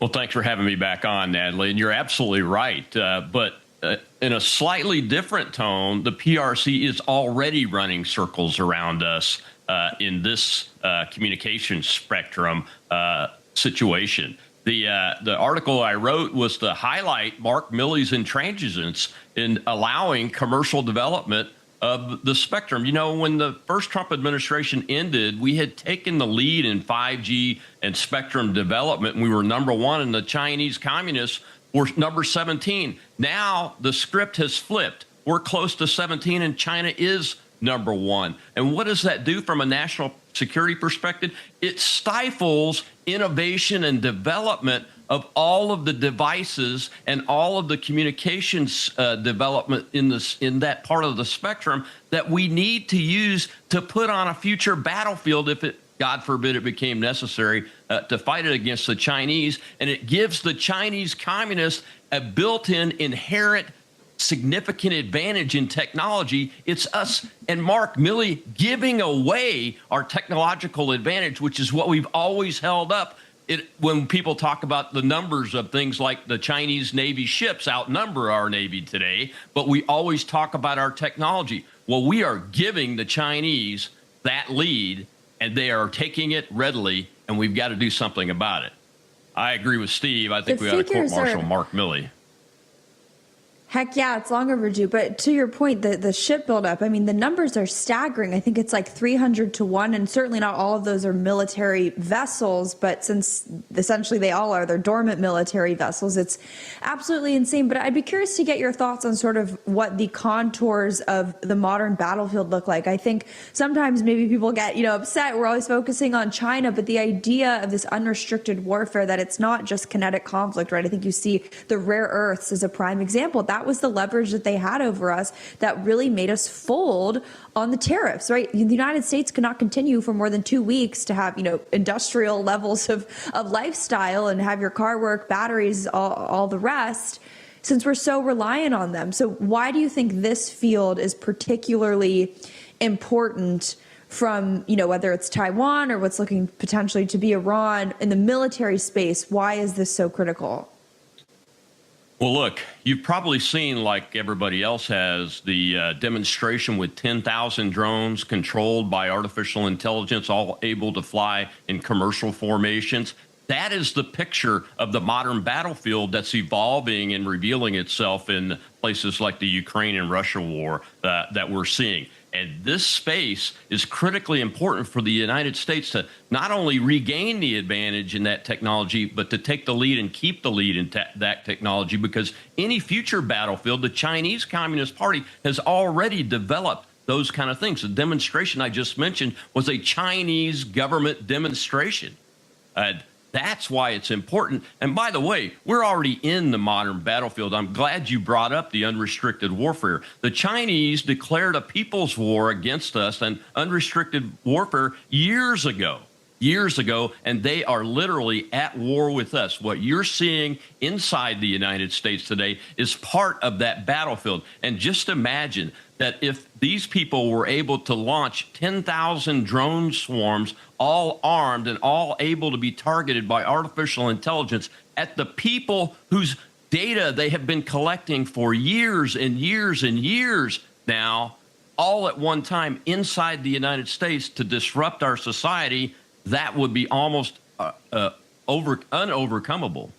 Well, thanks for having me back on, Natalie. And you're absolutely right. But in a slightly different tone, the PRC is already running circles around us in this communication spectrum situation. The article I wrote was to highlight Mark Milley's intransigence in allowing commercial development of the spectrum. You know, when the first Trump administration ended, we had taken the lead in 5G and spectrum development, and we were #1, and the Chinese communists were number 17. Now the script has flipped. We're close to 17, and China is #1. And what does that do from a national security perspective? It stifles innovation and development of all of the devices and all of the communications development in that part of the spectrum that we need to use to put on a future battlefield if it, God forbid, it became necessary to fight it against the Chinese. And it gives the Chinese communists a built-in inherent significant advantage in technology. It's us and Mark Milley giving away our technological advantage, which is what we've always held up. When people talk about the numbers of things like the Chinese Navy ships outnumber our Navy today, but we always talk about our technology. Well, we are giving the Chinese that lead, and they are taking it readily, and we've got to do something about it. I agree with Steve. I think we ought to court-martial Mark Milley. Heck yeah, it's long overdue. But to your point, the ship buildup, I mean, the numbers are staggering. I think it's like 300 to 1, and certainly not all of those are military vessels, but since essentially they all are, they're dormant military vessels, it's absolutely insane. But I'd be curious to get your thoughts on sort of what the contours of the modern battlefield look like. I think sometimes maybe people get, upset. We're always focusing on China, but the idea of this unrestricted warfare, that it's not just kinetic conflict, right? I think you see the rare earths as a prime example. That was the leverage that they had over us that really made us fold on the tariffs, right? The United States could not continue for more than 2 weeks to have, industrial levels of lifestyle and have your car work, batteries, all the rest, since we're so reliant on them. So why do you think this field is particularly important from, whether it's Taiwan or what's looking potentially to be Iran in the military space? Why is this so critical? Well, look, you've probably seen, like everybody else has, the demonstration with 10,000 drones controlled by artificial intelligence, all able to fly in commercial formations. That is the picture of the modern battlefield that's evolving and revealing itself in places like the Ukraine and Russia war that we're seeing. And this space is critically important for the United States to not only regain the advantage in that technology, but to take the lead and keep the lead in that technology, because any future battlefield, the Chinese Communist Party has already developed those kind of things. The demonstration I just mentioned was a Chinese government demonstration. That's why it's important. And by the way, we're already in the modern battlefield. I'm glad you brought up the unrestricted warfare. The Chinese declared a people's war against us and unrestricted warfare years ago, and they are literally at war with us. What you're seeing inside the United States today is part of that battlefield. And just imagine that if these people were able to launch 10,000 drone swarms, all armed and all able to be targeted by artificial intelligence at the people whose data they have been collecting for years and years and years now, all at one time inside the United States to disrupt our society, that would be almost unovercomable.